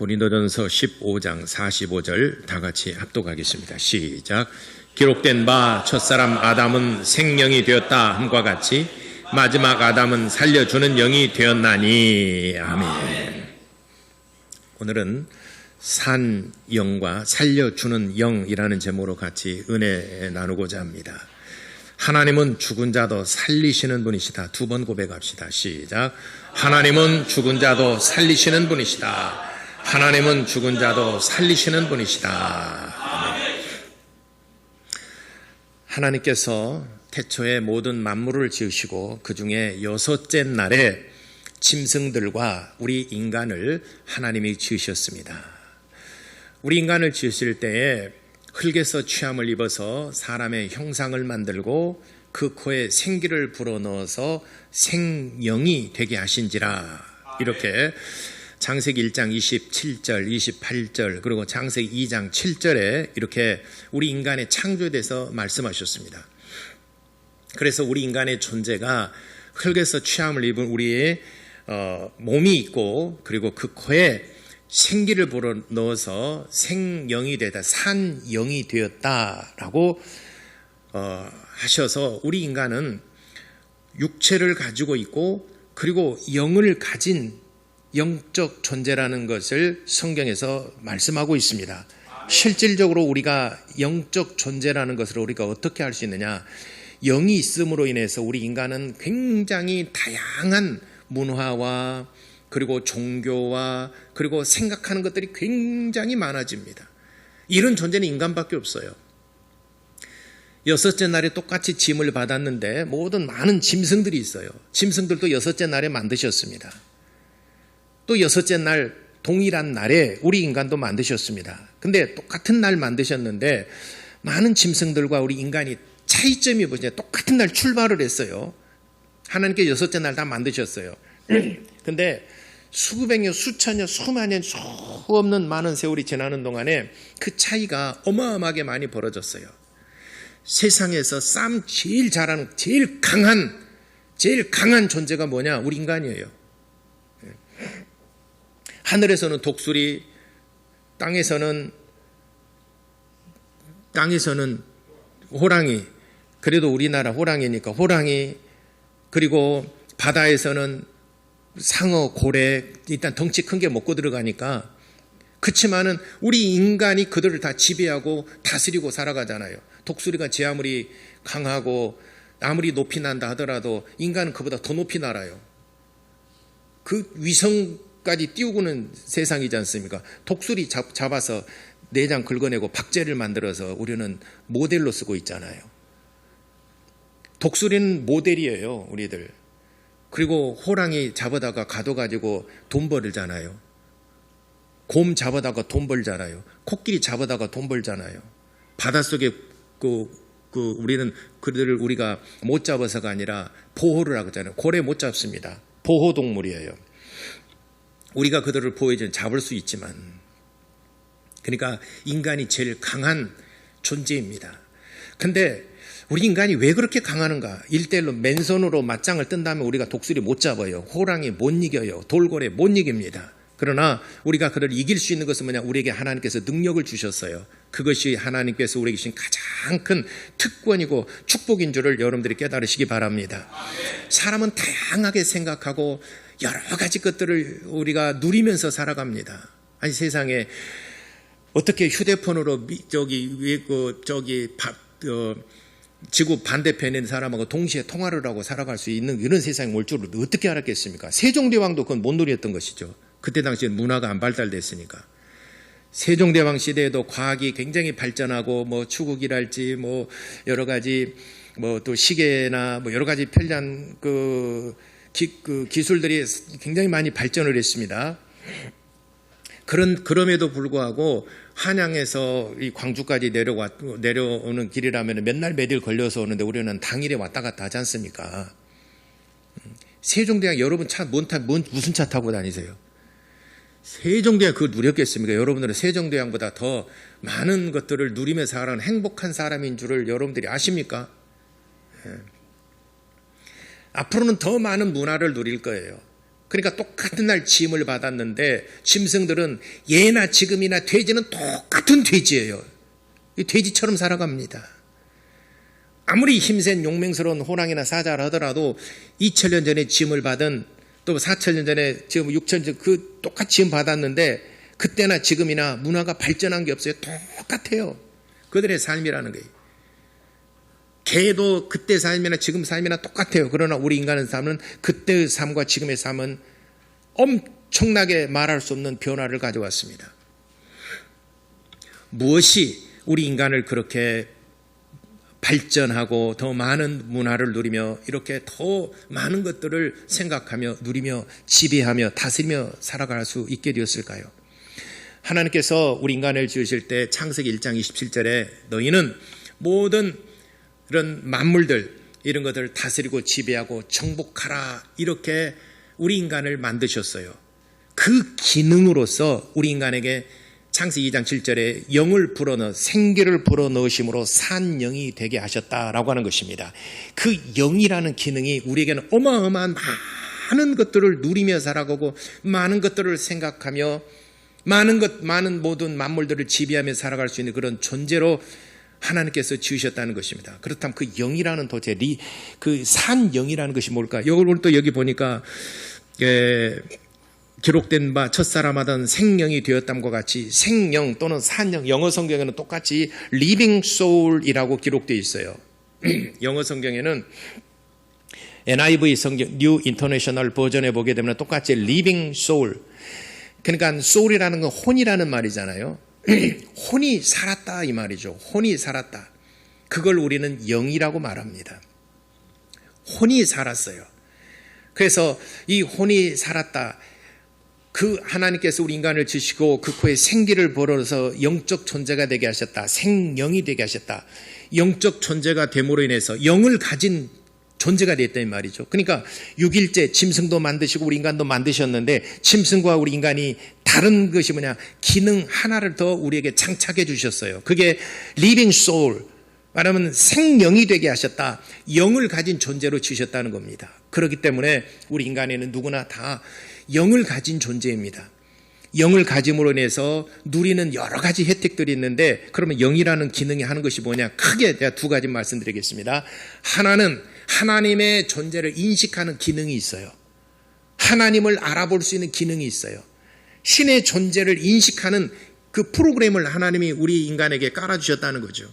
고린도전서 15장 45절 다 같이 합독하겠습니다. 시작. 기록된 바 첫사람 아담은 생명이 되었다 함과 같이 마지막 아담은 살려주는 영이 되었나니. 아멘. 오늘은 산 영과 살려주는 영이라는 제목으로 같이 은혜 나누고자 합니다. 하나님은 죽은 자도 살리시는 분이시다. 두 번 고백합시다. 시작. 하나님은 죽은 자도 살리시는 분이시다. 하나님은 죽은 자도 살리시는 분이시다. 하나님께서 태초에 모든 만물을 지으시고 그 중에 여섯째 날에 짐승들과 우리 인간을 하나님이 지으셨습니다. 우리 인간을 지으실 때에 흙에서 취함을 입어서 사람의 형상을 만들고 그 코에 생기를 불어넣어서 생명이 되게 하신지라. 이렇게 창세기 1장 27절, 28절 그리고 창세기 2장 7절에 이렇게 우리 인간의 창조에 대해서 말씀하셨습니다. 그래서 우리 인간의 존재가 흙에서 취함을 입은 우리의 몸이 있고 그리고 그 코에 생기를 불어넣어서 생영이 되다, 산영이 되었다라고 하셔서 우리 인간은 육체를 가지고 있고 그리고 영을 가진 영적 존재라는 것을 성경에서 말씀하고 있습니다. 실질적으로 우리가 영적 존재라는 것을 우리가 어떻게 알 수 있느냐? 영이 있음으로 인해서 우리 인간은 굉장히 다양한 문화와 그리고 종교와 그리고 생각하는 것들이 굉장히 많아집니다. 이런 존재는 인간밖에 없어요. 여섯째 날에 똑같이 짐을 받았는데 모든 많은 짐승들이 있어요. 짐승들도 여섯째 날에 만드셨습니다. 또 여섯째 날 동일한 날에 우리 인간도 만드셨습니다. 근데 똑같은 날 만드셨는데 많은 짐승들과 우리 인간이 차이점이 뭐냐? 똑같은 날 출발을 했어요. 하나님께 여섯째 날 다 만드셨어요. 근데 수백 년, 수천 년, 수만 년, 수 없는 많은 세월이 지나는 동안에 그 차이가 어마어마하게 많이 벌어졌어요. 세상에서 싸움 제일 잘하는, 제일 강한 존재가 뭐냐? 우리 인간이에요. 하늘에서는 독수리, 땅에서는 호랑이, 그래도 우리나라 호랑이니까 호랑이, 그리고 바다에서는 상어, 고래, 일단 덩치 큰 게 먹고 들어가니까. 그렇지만은 우리 인간이 그들을 다 지배하고 다스리고 살아가잖아요. 독수리가 제 아무리 강하고 아무리 높이 난다 하더라도 인간은 그보다 더 높이 날아요. 그 위성까지 띄우고는 세상이지 않습니까? 독수리 잡아서 내장 긁어내고 박제를 만들어서 우리는 모델로 쓰고 있잖아요. 독수리는 모델이에요, 우리들. 그리고 호랑이 잡아다가 가둬가지고 돈 벌잖아요. 곰 잡아다가 돈 벌잖아요. 코끼리 잡아다가 돈 벌잖아요. 바닷속에 우리는 그들을 우리가 못 잡아서가 아니라 보호를 하잖아요. 고래 못 잡습니다. 보호동물이에요. 우리가 그들을 보호해주면 잡을 수 있지만. 그러니까 인간이 제일 강한 존재입니다. 근데 우리 인간이 왜 그렇게 강하는가? 1대1로 맨손으로 맞짱을 뜬다면 우리가 독수리 못 잡아요. 호랑이 못 이겨요. 돌고래 못 이깁니다. 그러나 우리가 그를 이길 수 있는 것은 뭐냐? 우리에게 하나님께서 능력을 주셨어요. 그것이 하나님께서 우리에게 주신 가장 큰 특권이고 축복인 줄을 여러분들이 깨달으시기 바랍니다. 사람은 다양하게 생각하고 여러 가지 것들을 우리가 누리면서 살아갑니다. 아니 세상에 어떻게 휴대폰으로 지구 반대편에 있는 사람하고 동시에 통화를 하고 살아갈 수 있는 이런 세상이 올 줄을 어떻게 알았겠습니까? 세종대왕도 그건 못 누렸던 것이죠. 그때 당시에 문화가 안 발달됐으니까. 세종대왕 시대에도 과학이 굉장히 발전하고 뭐 추구기랄지 뭐 여러 가지 뭐 또 시계나 뭐 여러 가지 편리한 기술들이 굉장히 많이 발전을 했습니다. 그럼에도 불구하고 한양에서 이 광주까지 내려오는 길이라면 몇 날 몇일 걸려서 오는데 우리는 당일에 왔다 갔다 하지 않습니까? 세종대왕 여러분 무슨 차 타고 다니세요? 세종대왕 그걸 누렸겠습니까? 여러분들은 세종대왕보다 더 많은 것들을 누리면서 살아가는 행복한 사람인 줄을 여러분들이 아십니까? 앞으로는 더 많은 문화를 누릴 거예요. 그러니까 똑같은 날 짐을 받았는데 짐승들은 예나 지금이나 돼지는 똑같은 돼지예요. 돼지처럼 살아갑니다. 아무리 힘센 용맹스러운 호랑이나 사자라 하더라도 2000년 전에 짐을 받은 또 4000년 전에 지금 6000년 전 그 똑같이 짐 받았는데 그때나 지금이나 문화가 발전한 게 없어요. 똑같아요. 그들의 삶이라는 거예요. 개도 그때 삶이나 지금 삶이나 똑같아요. 그러나 우리 인간의 삶은 그때의 삶과 지금의 삶은 엄청나게 말할 수 없는 변화를 가져왔습니다. 무엇이 우리 인간을 그렇게 발전하고 더 많은 문화를 누리며 이렇게 더 많은 것들을 생각하며 누리며 지배하며 다스리며 살아갈 수 있게 되었을까요? 하나님께서 우리 인간을 지으실 때 창세기 1장 27절에 너희는 모든 이런 만물들 이런 것들을 다스리고 지배하고 정복하라 이렇게 우리 인간을 만드셨어요. 그 기능으로서 우리 인간에게 창세기 2장 7절에 영을 불어넣어 생기를 불어넣으심으로 산 영이 되게 하셨다라고 하는 것입니다. 그 영이라는 기능이 우리에게는 어마어마한 많은 것들을 누리며 살아가고 많은 것들을 생각하며 많은 모든 만물들을 지배하며 살아갈 수 있는 그런 존재로 하나님께서 지으셨다는 것입니다. 그렇다면 그 영이라는 도대체 그 산 영이라는 것이 뭘까? 이걸 또 여기 보니까 기록된 바 첫사람하던 생명이 되었담과 같이 생영 또는 산영, 영어 성경에는 똑같이 living soul이라고 기록되어 있어요. 영어 성경에는 NIV 성경 New International 버전에 보게 되면 똑같이 living soul, 그러니까 soul이라는 건 혼이라는 말이잖아요. 혼이 살았다 이 말이죠. 혼이 살았다. 그걸 우리는 영이라고 말합니다. 혼이 살았어요. 그래서 이 혼이 살았다. 그 하나님께서 우리 인간을 지으시고 그 코에 생기를 불어넣어서 영적 존재가 되게 하셨다. 생영이 되게 하셨다. 영적 존재가 됨으로 인해서 영을 가진 존재가 됐다는 말이죠. 그러니까 6일째 짐승도 만드시고 우리 인간도 만드셨는데 짐승과 우리 인간이 다른 것이 뭐냐? 기능 하나를 더 우리에게 장착해 주셨어요. 그게 living soul, 말하면 생영이 되게 하셨다. 영을 가진 존재로 지으셨다는 겁니다. 그렇기 때문에 우리 인간에는 누구나 다 영을 가진 존재입니다. 영을 가짐으로 인해서 누리는 여러 가지 혜택들이 있는데 그러면 영이라는 기능이 하는 것이 뭐냐? 크게 제가 두 가지 말씀드리겠습니다. 하나는 하나님의 존재를 인식하는 기능이 있어요. 하나님을 알아볼 수 있는 기능이 있어요. 신의 존재를 인식하는 그 프로그램을 하나님이 우리 인간에게 깔아주셨다는 거죠.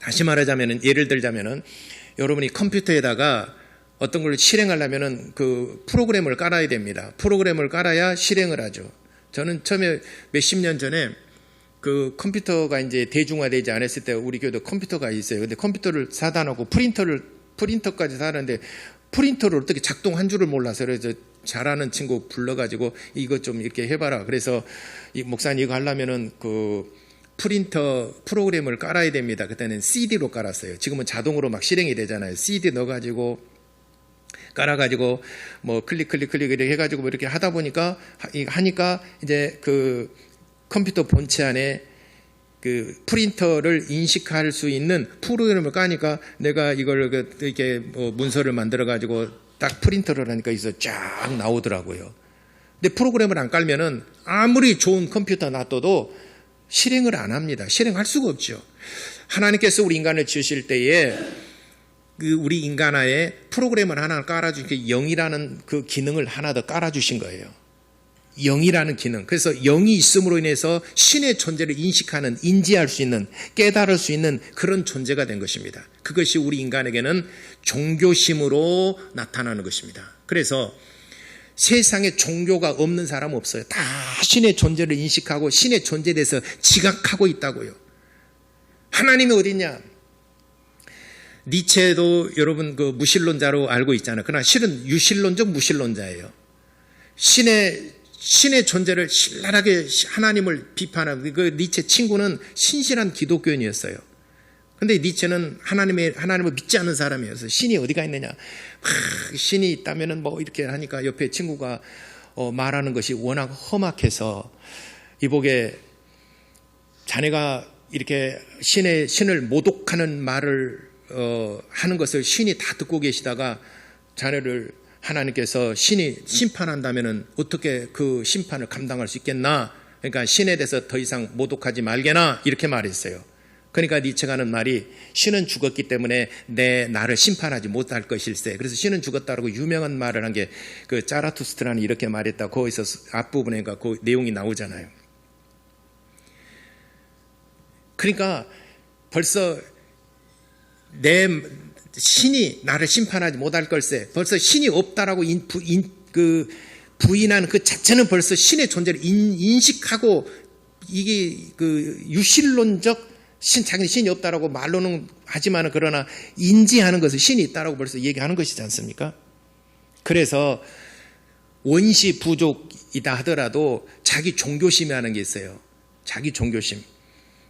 다시 말하자면 예를 들자면 여러분이 컴퓨터에다가 어떤 걸 실행하려면 그 프로그램을 깔아야 됩니다. 프로그램을 깔아야 실행을 하죠. 저는 처음에 몇십 년 전에 그 컴퓨터가 이제 대중화되지 않았을 때 우리 교회도 컴퓨터가 있어요. 근데 컴퓨터를 사다 놓고 프린터까지 사는데 프린터를 어떻게 작동한 줄을 몰라서 그래서 잘하는 친구 불러가지고 이거 좀 이렇게 해봐라. 그래서 이 목사님 이거 하려면은 그 프린터 프로그램을 깔아야 됩니다. 그때는 CD로 깔았어요. 지금은 자동으로 막 실행이 되잖아요. CD 넣어가지고 깔아가지고 뭐 클릭 이렇게 해가지고 뭐 이렇게 하다 보니까 하니까 이제 그 컴퓨터 본체 안에 그 프린터를 인식할 수 있는 프로그램을 까니까 내가 이걸 이렇게 뭐 문서를 만들어가지고 딱 프린터를 하니까 여기서 쫙 나오더라고요. 근데 프로그램을 안 깔면은 아무리 좋은 컴퓨터 놔둬도 실행을 안 합니다. 실행할 수가 없죠. 하나님께서 우리 인간을 지으실 때에 그 우리 인간화에 프로그램을 하나 깔아주신 영이라는 그 기능을 하나 더 깔아주신 거예요. 영이라는 기능. 그래서 영이 있음으로 인해서 신의 존재를 인식하는, 인지할 수 있는, 깨달을 수 있는 그런 존재가 된 것입니다. 그것이 우리 인간에게는 종교심으로 나타나는 것입니다. 그래서 세상에 종교가 없는 사람은 없어요. 다 신의 존재를 인식하고 신의 존재에 대해서 지각하고 있다고요. 하나님이 어디 있냐? 니체도 여러분 그 무신론자로 알고 있잖아요. 그러나 실은 유신론적 무신론자예요. 신의 존재를 신랄하게 하나님을 비판하고 그 니체 친구는 신실한 기독교인이었어요. 그런데 니체는 하나님을 믿지 않는 사람이어서 신이 어디가 있느냐? 신이 있다면은 뭐 이렇게 하니까 옆에 친구가 말하는 것이 워낙 험악해서 이보게 자네가 이렇게 신을 모독하는 말을 하는 것을 신이 다 듣고 계시다가 자네를 하나님께서 신이 심판한다면 어떻게 그 심판을 감당할 수 있겠나? 그러니까 신에 대해서 더 이상 모독하지 말게나 이렇게 말했어요. 그러니까 니체가 하는 말이 신은 죽었기 때문에 나를 심판하지 못할 것일세. 그래서 신은 죽었다라고 유명한 말을 한 게 그 짜라투스트라는 이렇게 말했다. 거기서 앞부분에 그 내용이 나오잖아요. 그러니까 벌써 신이 나를 심판하지 못할 걸세. 벌써 신이 없다라고 부인한 그 자체는 벌써 신의 존재를 인식하고 이게 그 유실론적 자기는 신이 없다라고 말로는 하지만 그러나 인지하는 것은 신이 있다라고 벌써 얘기하는 것이지 않습니까? 그래서 원시 부족이다 하더라도 자기 종교심이 하는 게 있어요. 자기 종교심.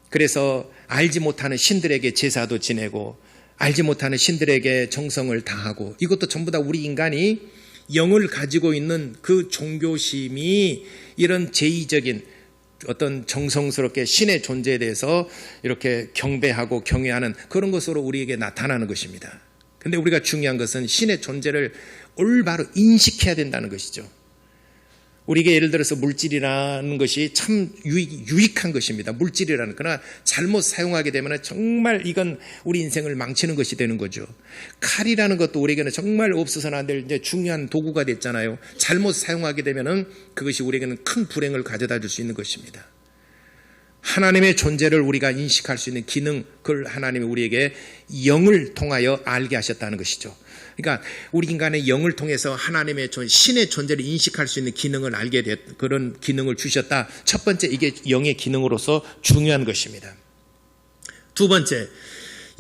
그래서 알지 못하는 신들에게 제사도 지내고 알지 못하는 신들에게 정성을 다하고 이것도 전부 다 우리 인간이 영을 가지고 있는 그 종교심이 이런 제의적인 어떤 정성스럽게 신의 존재에 대해서 이렇게 경배하고 경외하는 그런 것으로 우리에게 나타나는 것입니다. 그런데 우리가 중요한 것은 신의 존재를 올바로 인식해야 된다는 것이죠. 우리에게 예를 들어서 물질이라는 것이 참 유익한 것입니다. 물질이라는. 그러나 잘못 사용하게 되면 정말 이건 우리 인생을 망치는 것이 되는 거죠. 칼이라는 것도 우리에게는 정말 없어서는 안 될 중요한 도구가 됐잖아요. 잘못 사용하게 되면 그것이 우리에게는 큰 불행을 가져다 줄 수 있는 것입니다. 하나님의 존재를 우리가 인식할 수 있는 기능, 그걸 하나님이 우리에게 영을 통하여 알게 하셨다는 것이죠. 그러니까 우리 인간의 영을 통해서 하나님의 신의 존재를 인식할 수 있는 기능을 알게 됐, 그런 기능을 주셨다. 첫 번째, 이게 영의 기능으로서 중요한 것입니다. 두 번째,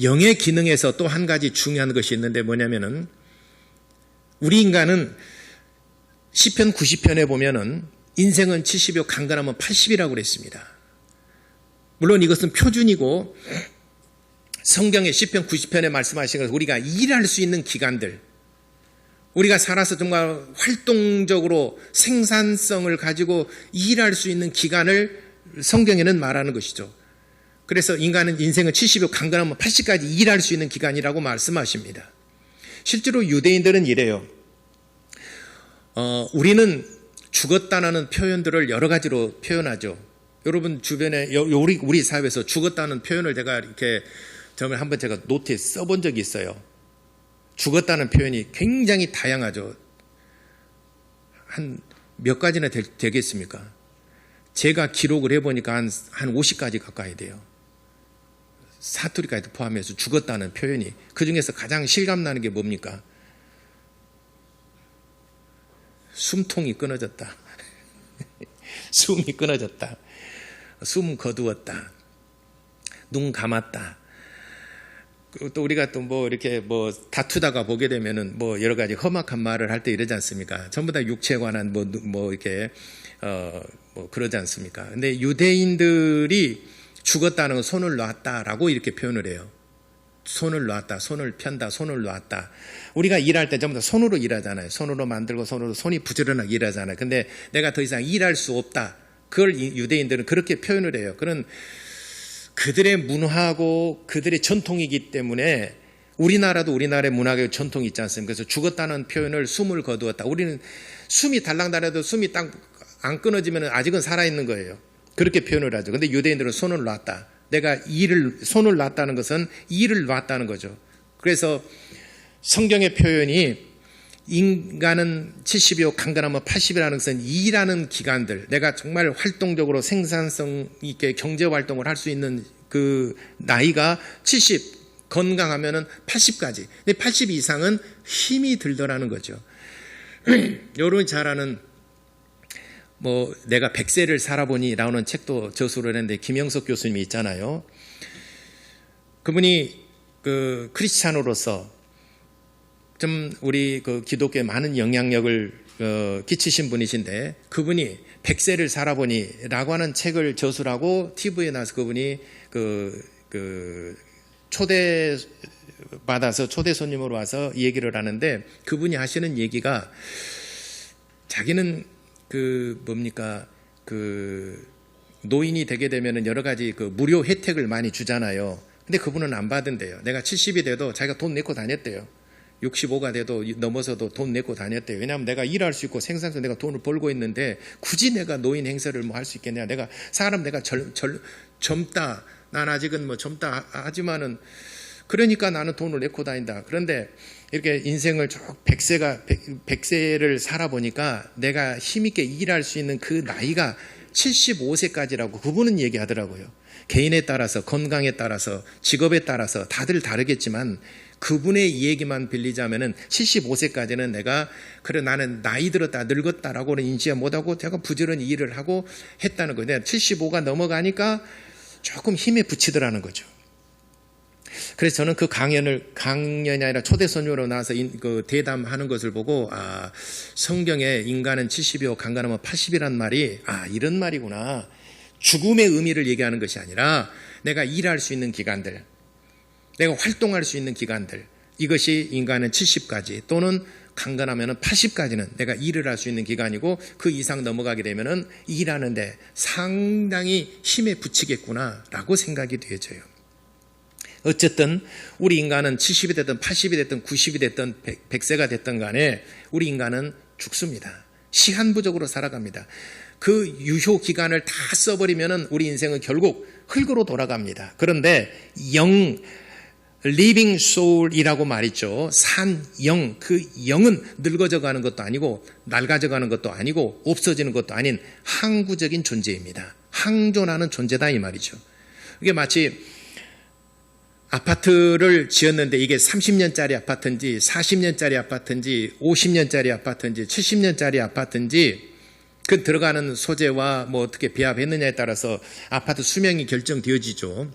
영의 기능에서 또 한 가지 중요한 것이 있는데 뭐냐면은 우리 인간은 시편 90편에 보면은 인생은 70이요 강건하면 80이라고 그랬습니다. 물론 이것은 표준이고 성경의 시편 90편에 말씀하신 것은 우리가 일할 수 있는 기간들, 우리가 살아서 정말 활동적으로 생산성을 가지고 일할 수 있는 기간을 성경에는 말하는 것이죠. 그래서 인간은 인생은 70여 강건하면 80까지 일할 수 있는 기간이라고 말씀하십니다. 실제로 유대인들은 이래요. 우리는 죽었다는 표현들을 여러 가지로 표현하죠. 여러분 주변에 우리 사회에서 죽었다는 표현을 제가 이렇게 정말 한번 제가 노트에 써본 적이 있어요. 죽었다는 표현이 굉장히 다양하죠. 한 몇 가지나 되겠습니까? 제가 기록을 해보니까 한 50가지 가까이 돼요. 사투리까지 포함해서 죽었다는 표현이. 그 중에서 가장 실감나는 게 뭡니까? 숨통이 끊어졌다. 숨이 끊어졌다. 숨 거두었다. 눈 감았다. 또 우리가 또 뭐 이렇게 뭐 다투다가 보게 되면은 뭐 여러 가지 험악한 말을 할 때 이러지 않습니까? 전부 다 육체에 관한 뭐 이렇게 뭐 그러지 않습니까? 근데 유대인들이 죽었다는 건 손을 놨다라고 이렇게 표현을 해요. 손을 놨다, 손을 편다, 손을 놨다. 우리가 일할 때 전부 다 손으로 일하잖아요. 손으로 만들고 손이 부지런하게 일하잖아요. 근데 내가 더 이상 일할 수 없다. 그걸 유대인들은 그렇게 표현을 해요. 그런 그들의 문화고 그들의 전통이기 때문에 우리나라도 우리나라의 문화의 전통이 있지 않습니까? 그래서 죽었다는 표현을 숨을 거두었다. 우리는 숨이 달랑달아도 숨이 딱 안 끊어지면 아직은 살아있는 거예요. 그렇게 표현을 하죠. 근데 유대인들은 손을 놨다. 내가 손을 놨다는 것은 일을 놨다는 거죠. 그래서 성경의 표현이 인간은 70이요 강건하면 80이라는 것은 일하는 기간들, 내가 정말 활동적으로 생산성 있게 경제활동을 할 수 있는 그 나이가 70, 건강하면 80까지. 근데 80 이상은 힘이 들더라는 거죠. 여러분이 잘 아는 뭐 내가 100세를 살아보니 라는 책도 저술을 했는데 김영석 교수님이 있잖아요. 그분이 그 크리스찬으로서 좀 우리 그 기독교에 많은 영향력을 끼치신 분이신데 그분이 100세를 살아보니 라고 하는 책을 저술하고 TV에 나와서 그분이 초대 받아서 초대 손님으로 와서 얘기를 하는데 그분이 하시는 얘기가 자기는 노인이 되게 되면은 여러 가지 무료 혜택을 많이 주잖아요. 근데 그분은 안 받은대요. 내가 70이 돼도 자기가 돈 내고 다녔대요. 65가 돼도 넘어서도 돈 내고 다녔대요. 왜냐하면 내가 일할 수 있고 생산해서 내가 돈을 벌고 있는데 굳이 내가 노인 행세를 뭐 할 수 있겠냐. 내가 젊다. 난 아직은 뭐 젊다 하지만은 그러니까 나는 돈을 내고 다닌다. 그런데 이렇게 인생을 쭉 100세를 살아보니까 내가 힘있게 일할 수 있는 그 나이가 75세까지라고 그분은 얘기하더라고요. 개인에 따라서, 건강에 따라서, 직업에 따라서 다들 다르겠지만 그분의 얘기만 빌리자면은 75세까지는 내가 그래 나는 나이 들었다 늙었다라고는 인지 못하고 제가 부지런히 일을 하고 했다는 거예요. 75가 넘어가니까 조금 힘에 부치더라는 거죠. 그래서 저는 그 강연이 아니라 초대 손님으로 나와서 그 대담하는 것을 보고 성경에 인간은 70이요 강간하면 80이란 말이 이런 말이구나. 죽음의 의미를 얘기하는 것이 아니라 내가 일할 수 있는 기간들, 내가 활동할 수 있는 기간들, 이것이 인간은 70까지 또는 강간하면 80까지는 내가 일을 할 수 있는 기간이고 그 이상 넘어가게 되면 일하는데 상당히 힘에 부치겠구나라고 생각이 되어져요. 어쨌든 우리 인간은 70이 됐든 80이 됐든 90이 됐든 100세가 됐든 간에 우리 인간은 죽습니다. 시한부적으로 살아갑니다. 그 유효 기간을 다 써버리면 우리 인생은 결국 흙으로 돌아갑니다. 그런데 living soul이라고 말했죠. 산 영, 그 영은 늙어져 가는 것도 아니고 낡아져 가는 것도 아니고 없어지는 것도 아닌 항구적인 존재입니다. 항존하는 존재다 이 말이죠. 이게 마치 아파트를 지었는데 이게 30년짜리 아파트인지 40년짜리 아파트인지 50년짜리 아파트인지 70년짜리 아파트인지 그 들어가는 소재와 뭐 어떻게 배합했느냐에 따라서 아파트 수명이 결정되어지죠.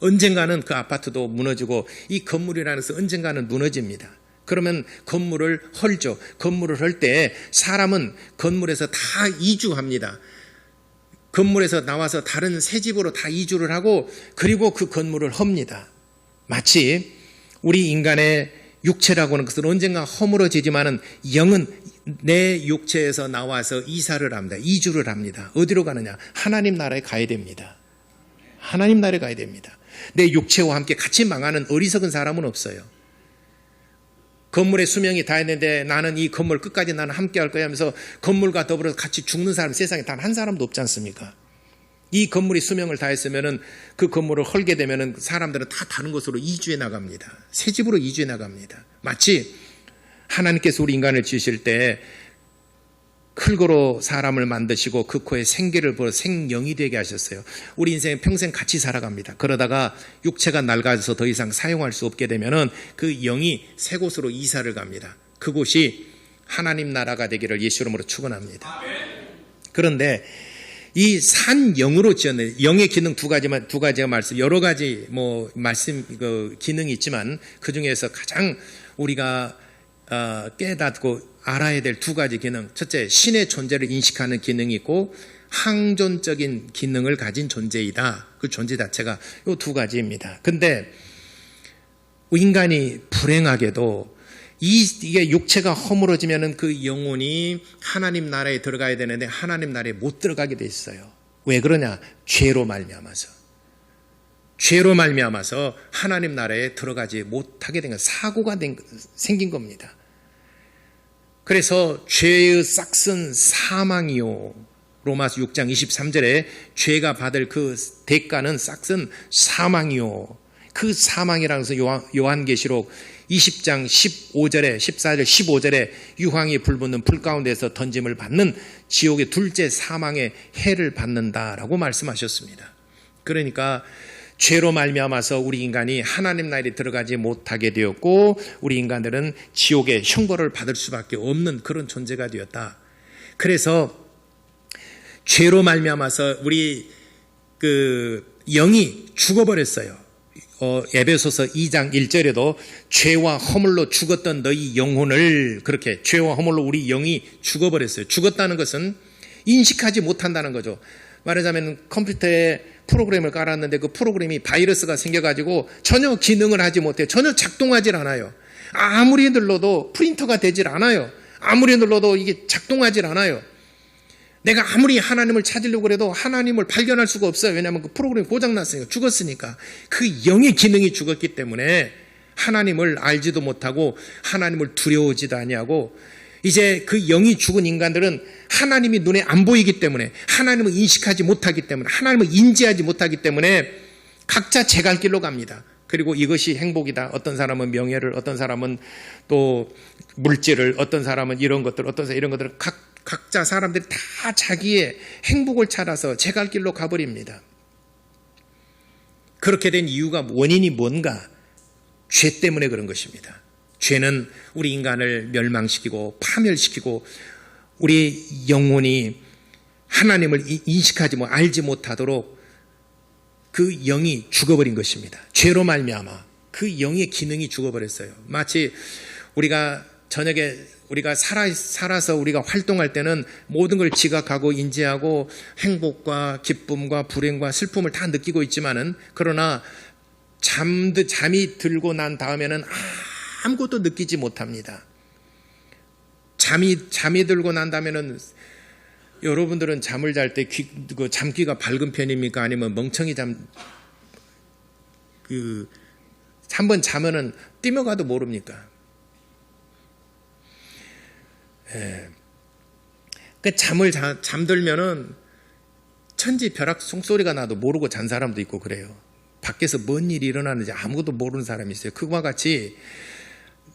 언젠가는 그 아파트도 무너지고 이 건물이라는 것은 언젠가는 무너집니다. 그러면 건물을 헐죠. 건물을 헐 때 사람은 건물에서 다 이주합니다. 건물에서 나와서 다른 새 집으로 다 이주를 하고 그리고 그 건물을 헙니다. 마치 우리 인간의 육체라고 하는 것은 언젠가 허물어지지만은 영은 내 육체에서 나와서 이사를 합니다. 이주를 합니다. 어디로 가느냐? 하나님 나라에 가야 됩니다. 하나님 나라에 가야 됩니다. 내 육체와 함께 같이 망하는 어리석은 사람은 없어요. 건물의 수명이 다 했는데 나는 이 건물 끝까지 나는 함께 할 거야 하면서 건물과 더불어서 같이 죽는 사람 세상에 단 한 사람도 없지 않습니까? 이 건물이 수명을 다 했으면은 그 건물을 헐게 되면은 사람들은 다 다른 곳으로 이주해 나갑니다. 새 집으로 이주해 나갑니다. 마치 하나님께서 우리 인간을 지으실 때 흙으로 사람을 만드시고 그 코에 생기를 부어 생명이 되게 하셨어요. 우리 인생은 평생 같이 살아갑니다. 그러다가 육체가 낡아져서 더 이상 사용할 수 없게 되면은 그 영이 새 곳으로 이사를 갑니다. 그곳이 하나님 나라가 되기를 예수 이름으로 축원합니다. 그런데 이 산 영으로 지었는 영의 기능 두 가지가 말씀 여러 가지 말씀 기능이 있지만 그 중에서 가장 우리가 깨닫고 알아야 될 두 가지 기능. 첫째, 신의 존재를 인식하는 기능이 있고 항존적인 기능을 가진 존재이다. 그 존재 자체가 이 두 가지입니다. 근데 인간이 불행하게도 이게 육체가 허물어지면은 그 영혼이 하나님 나라에 들어가야 되는데 하나님 나라에 못 들어가게 돼 있어요. 왜 그러냐? 죄로 말미암아서. 죄로 말미암아서 하나님 나라에 들어가지 못하게 된 것, 사고가 생긴 겁니다. 그래서 죄의 싹은 사망이요. 로마서 6장 23절에 죄가 받을 그 대가는 싹은 사망이요. 그 사망이라는 것은 요한계시록 20장 15절에 14절 15절에 유황이 불붙는 불 가운데서 던짐을 받는 지옥의 둘째 사망의 해를 받는다라고 말씀하셨습니다. 그러니까 죄로 말미암아서 우리 인간이 하나님 나라에 들어가지 못하게 되었고 우리 인간들은 지옥의 형벌을 받을 수밖에 없는 그런 존재가 되었다. 그래서 죄로 말미암아서 우리 영이 죽어버렸어요. 에베소서 2장 1절에도 죄와 허물로 죽었던 너희 영혼을 그렇게 죄와 허물로 우리 영이 죽어버렸어요. 죽었다는 것은 인식하지 못한다는 거죠. 말하자면 컴퓨터에 프로그램을 깔았는데 그 프로그램이 바이러스가 생겨가지고 전혀 기능을 하지 못해요. 전혀 작동하지 않아요. 아무리 눌러도 프린터가 되질 않아요. 아무리 눌러도 이게 작동하지 않아요. 내가 아무리 하나님을 찾으려고 해도 하나님을 발견할 수가 없어요. 왜냐하면 그 프로그램이 고장났으니까 죽었으니까 그 영의 기능이 죽었기 때문에 하나님을 알지도 못하고 하나님을 두려워하지도 아니하고 이제 그 영이 죽은 인간들은 하나님이 눈에 안 보이기 때문에 하나님을 인식하지 못하기 때문에 하나님을 인지하지 못하기 때문에 각자 제 갈 길로 갑니다. 그리고 이것이 행복이다. 어떤 사람은 명예를, 어떤 사람은 또 물질을, 어떤 사람은 이런 것들, 어떤 사람은 이런 것들을 각자 사람들이 다 자기의 행복을 찾아서 제 갈 길로 가버립니다. 그렇게 된 이유가 원인이 뭔가? 죄 때문에 그런 것입니다. 죄는 우리 인간을 멸망시키고 파멸시키고 우리 영혼이 하나님을 인식하지 알지 못하도록 그 영이 죽어버린 것입니다. 죄로 말미암아 그 영의 기능이 죽어버렸어요. 마치 우리가 저녁에 우리가 살아서 우리가 활동할 때는 모든 걸 지각하고 인지하고 행복과 기쁨과 불행과 슬픔을 다 느끼고 있지만은 그러나 잠이 들고 난 다음에는 아무것도 느끼지 못합니다. 잠이 들고 난 다음에는 여러분들은 잠을 잘 때 잠귀가 밝은 편입니까? 아니면 멍청이 한번 자면은 뛰어가도 모릅니까? 예. 그 잠들면은 천지벼락 송소리가 나도 모르고 잔 사람도 있고 그래요. 밖에서 뭔 일이 일어나는지 아무것도 모르는 사람이 있어요. 그와 같이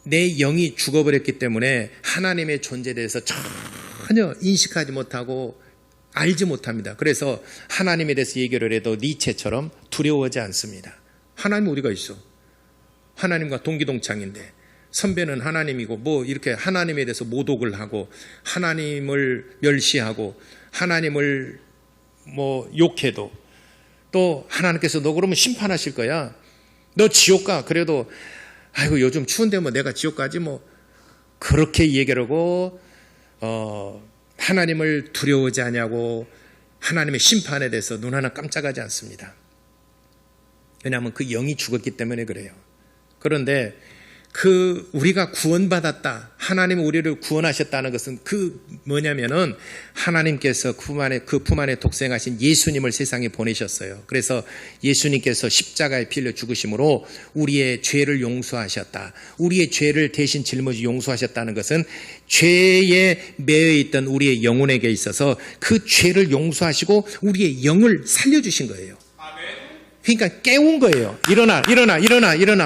내 영이 죽어버렸기 때문에 하나님의 존재에 대해서 전혀 인식하지 못하고 알지 못합니다. 그래서 하나님에 대해서 얘기를 해도 니체처럼 두려워하지 않습니다. 하나님 어디가 있어? 하나님과 동기동창인데 선배는 하나님이고 이렇게 하나님에 대해서 모독을 하고 하나님을 멸시하고 하나님을 욕해도 또 하나님께서 너 그러면 심판하실 거야. 너 지옥 가. 그래도 아이고 요즘 추운데 내가 지옥 가지 그렇게 얘기를 하고 하나님을 두려워하지 않냐고 하나님의 심판에 대해서 눈 하나 깜짝하지 않습니다. 왜냐하면 그 영이 죽었기 때문에 그래요. 그런데 우리가 구원받았다. 하나님 우리를 구원하셨다는 것은 뭐냐면은 하나님께서 그 품 안에 독생하신 예수님을 세상에 보내셨어요. 그래서 예수님께서 십자가에 피 흘려 죽으심으로 우리의 죄를 용서하셨다. 우리의 죄를 대신 짊어지 용서하셨다는 것은 죄에 매여 있던 우리의 영혼에게 있어서 그 죄를 용서하시고 우리의 영을 살려주신 거예요. 그러니까 깨운 거예요. 일어나.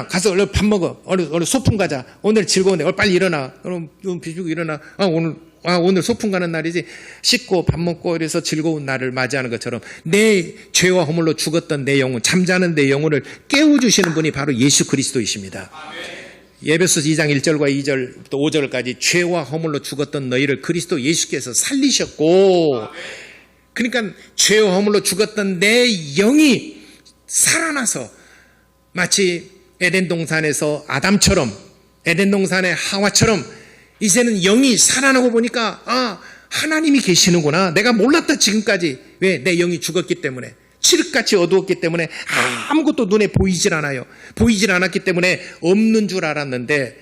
가서 얼른 밥 먹어. 얼른 소풍 가자. 오늘 즐거운데 빨리 일어나. 그럼 비주고 일어나. 오늘 소풍 가는 날이지. 씻고 밥 먹고 이래서 즐거운 날을 맞이하는 것처럼 내 죄와 허물로 죽었던 내 영혼, 잠자는 내 영혼을 깨워주시는 분이 바로 예수 그리스도이십니다. 에베소서 2장 1절과 2절부터 5절까지 죄와 허물로 죽었던 너희를 그리스도 예수께서 살리셨고, 그러니까 죄와 허물로 죽었던 내 영이 살아나서 마치 에덴 동산에서 아담처럼, 에덴 동산의 하와처럼 이제는 영이 살아나고 보니까 하나님이 계시는구나. 내가 몰랐다 지금까지. 왜? 내 영이 죽었기 때문에, 칠흑같이 어두웠기 때문에 아무것도 눈에 보이질 않아요. 보이질 않았기 때문에 없는 줄 알았는데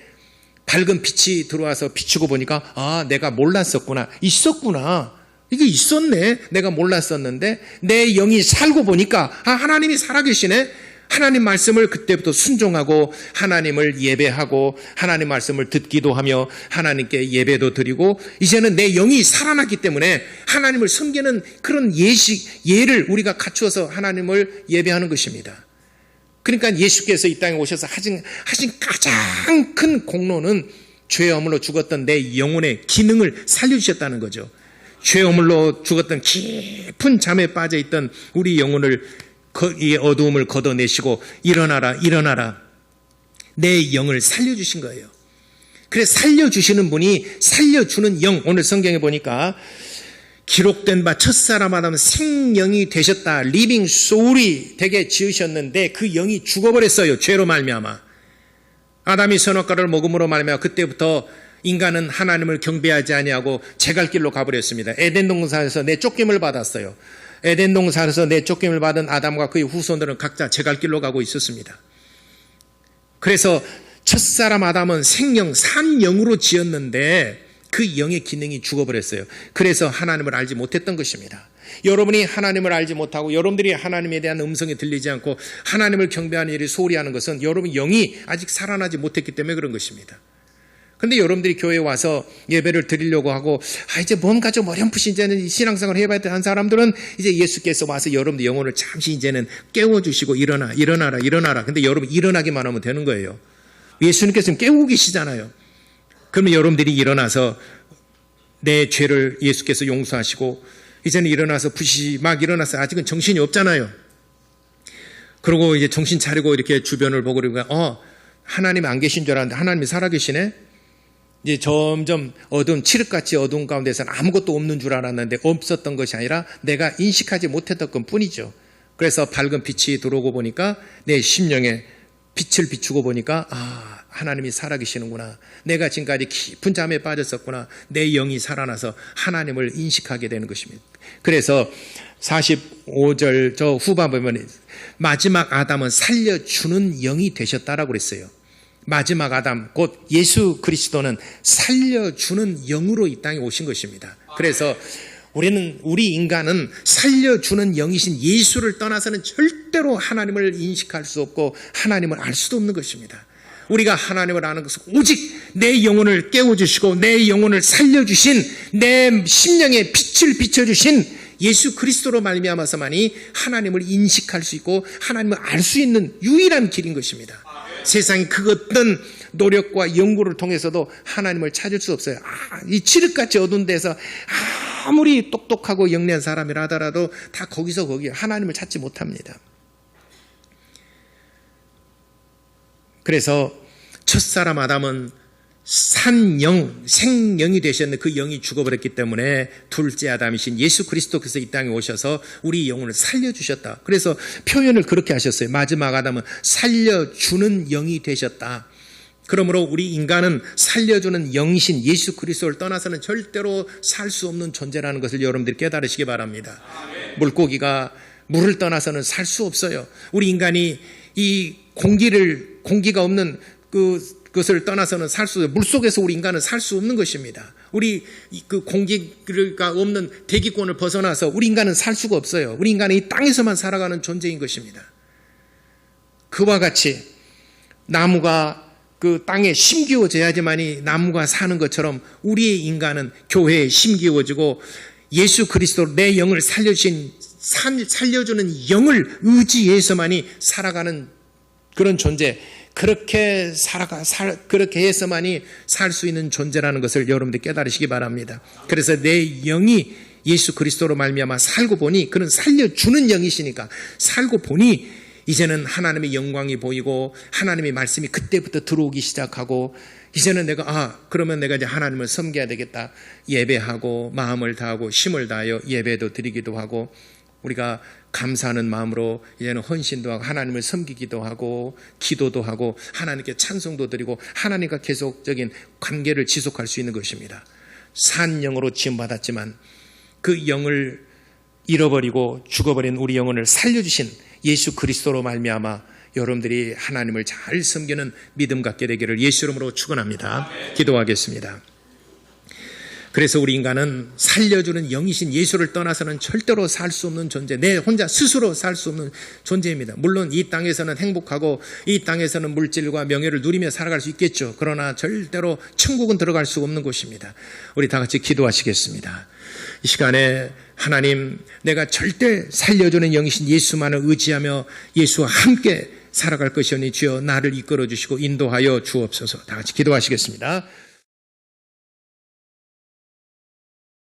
밝은 빛이 들어와서 비추고 보니까 내가 몰랐었구나. 있었구나. 이게 있었네. 내가 몰랐었는데 내 영이 살고 보니까 하나님이 살아계시네. 하나님 말씀을 그때부터 순종하고 하나님을 예배하고 하나님 말씀을 듣기도 하며 하나님께 예배도 드리고 이제는 내 영이 살아났기 때문에 하나님을 섬기는 그런 예를 우리가 갖추어서 하나님을 예배하는 것입니다. 그러니까 예수께서 이 땅에 오셔서 하신 가장 큰 공로는 죄 허물로 죽었던 내 영혼의 기능을 살려주셨다는 거죠. 죄 허물로 죽었던 깊은 잠에 빠져있던 우리 영혼을 이 어두움을 걷어내시고 일어나라 내 영을 살려주신 거예요. 그래서 살려주시는 분이 살려주는 영, 오늘 성경에 보니까 기록된 바 첫사람 아담은 생영이 되셨다. 리빙 소울이 되게 지으셨는데 그 영이 죽어버렸어요. 죄로 말미암아. 아담이 선악과를 먹음으로 말미암아 그때부터 인간은 하나님을 경배하지 아니하고 제 갈 길로 가버렸습니다. 에덴 동산에서 내쫓김을 받았어요. 에덴 동산에서 내쫓김을 받은 아담과 그의 후손들은 각자 제 갈 길로 가고 있었습니다. 그래서 첫사람 아담은 생영, 산 영으로 지었는데 그 영의 기능이 죽어버렸어요. 그래서 하나님을 알지 못했던 것입니다. 여러분이 하나님을 알지 못하고 여러분들이 하나님에 대한 음성이 들리지 않고 하나님을 경배하는 일이 소홀히 하는 것은 여러분 영이 아직 살아나지 못했기 때문에 그런 것입니다. 근데 여러분들이 교회에 와서 예배를 드리려고 하고 이제 뭔가 좀 어렴풋이 이제는 신앙생활을 해봐야 되는 사람들은 이제 예수께서 와서 여러분들 영혼을 잠시 이제는 깨워주시고 일어나라. 근데 여러분 일어나기만 하면 되는 거예요. 예수님께서는 깨우고 계시잖아요. 그러면 여러분들이 일어나서 내 죄를 예수께서 용서하시고 이제는 일어나서 붓이 막 일어나서 아직은 정신이 없잖아요. 그러고 이제 정신 차리고 이렇게 주변을 보고 그러니까 하나님 안 계신 줄 알았는데 하나님이 살아계시네. 이제 점점 칠흑같이 어두운 가운데서는 아무것도 없는 줄 알았는데 없었던 것이 아니라 내가 인식하지 못했던 것 뿐이죠. 그래서 밝은 빛이 들어오고 보니까 내 심령에 빛을 비추고 보니까 하나님이 살아계시는구나. 내가 지금까지 깊은 잠에 빠졌었구나. 내 영이 살아나서 하나님을 인식하게 되는 것입니다. 그래서 45절 저 후반 보면 마지막 아담은 살려주는 영이 되셨다라고 그랬어요. 마지막 아담 곧 예수 그리스도는 살려주는 영으로 이 땅에 오신 것입니다. 그래서 우리 인간은 살려주는 영이신 예수를 떠나서는 절대로 하나님을 인식할 수 없고 하나님을 알 수도 없는 것입니다. 우리가 하나님을 아는 것은 오직 내 영혼을 깨워주시고 내 영혼을 살려주신 내 심령에 빛을 비춰주신 예수 그리스도로 말미암아서만이 하나님을 인식할 수 있고 하나님을 알 수 있는 유일한 길인 것입니다. 세상이 그 어떤 노력과 연구를 통해서도 하나님을 찾을 수 없어요. 이 칠흑같이 어두운 데서 아무리 똑똑하고 영리한 사람이라 하더라도 다 거기서 거기 하나님을 찾지 못합니다. 그래서 첫사람 아담은 산영, 생영이 되셨는데 그 영이 죽어버렸기 때문에 둘째 아담이신 예수 그리스도께서 이 땅에 오셔서 우리 영혼을 살려주셨다. 그래서 표현을 그렇게 하셨어요. 마지막 아담은 살려주는 영이 되셨다. 그러므로 우리 인간은 살려주는 영이신 예수 그리스도를 떠나서는 절대로 살 수 없는 존재라는 것을 여러분들이 깨달으시기 바랍니다. 물고기가 물을 떠나서는 살 수 없어요. 우리 인간이 이 공기가 없는 그것을 떠나서는 살 수 없어요. 물속에서 우리 인간은 살 수 없는 것입니다. 우리 그 공기가 없는 대기권을 벗어나서 우리 인간은 살 수가 없어요. 우리 인간은 이 땅에서만 살아가는 존재인 것입니다. 그와 같이 나무가 그 땅에 심기워져야지만이 나무가 사는 것처럼 우리의 인간은 교회에 심기워지고 예수 그리스도 내 영을 살려주는 영을 의지해서만이 살아가는 그런 존재, 그렇게 해서만이 살 수 있는 존재라는 것을 여러분들이 깨달으시기 바랍니다. 그래서 내 영이 예수 그리스도로 말미암아 살고 보니 그는 살려주는 영이시니까 살고 보니 이제는 하나님의 영광이 보이고 하나님의 말씀이 그때부터 들어오기 시작하고 이제는 그러면 내가 이제 하나님을 섬겨야 되겠다. 예배하고 마음을 다하고 힘을 다하여 예배도 드리기도 하고 우리가 감사하는 마음으로 이제는 헌신도 하고 하나님을 섬기기도 하고 기도도 하고 하나님께 찬송도 드리고 하나님과 계속적인 관계를 지속할 수 있는 것입니다. 산 영으로 지음받았지만 그 영을 잃어버리고 죽어버린 우리 영혼을 살려주신 예수 그리스도로 말미암아 여러분들이 하나님을 잘 섬기는 믿음 갖게 되기를 예수 이름으로 축원합니다. 기도하겠습니다. 그래서 우리 인간은 살려주는 영이신 예수를 떠나서는 절대로 살 수 없는 존재, 내 혼자 스스로 살 수 없는 존재입니다. 물론 이 땅에서는 행복하고 이 땅에서는 물질과 명예를 누리며 살아갈 수 있겠죠. 그러나 절대로 천국은 들어갈 수 없는 곳입니다. 우리 다 같이 기도하시겠습니다. 이 시간에 하나님, 내가 절대 살려주는 영이신 예수만을 의지하며 예수와 함께 살아갈 것이오니 주여 나를 이끌어 주시고 인도하여 주옵소서. 다 같이 기도하시겠습니다.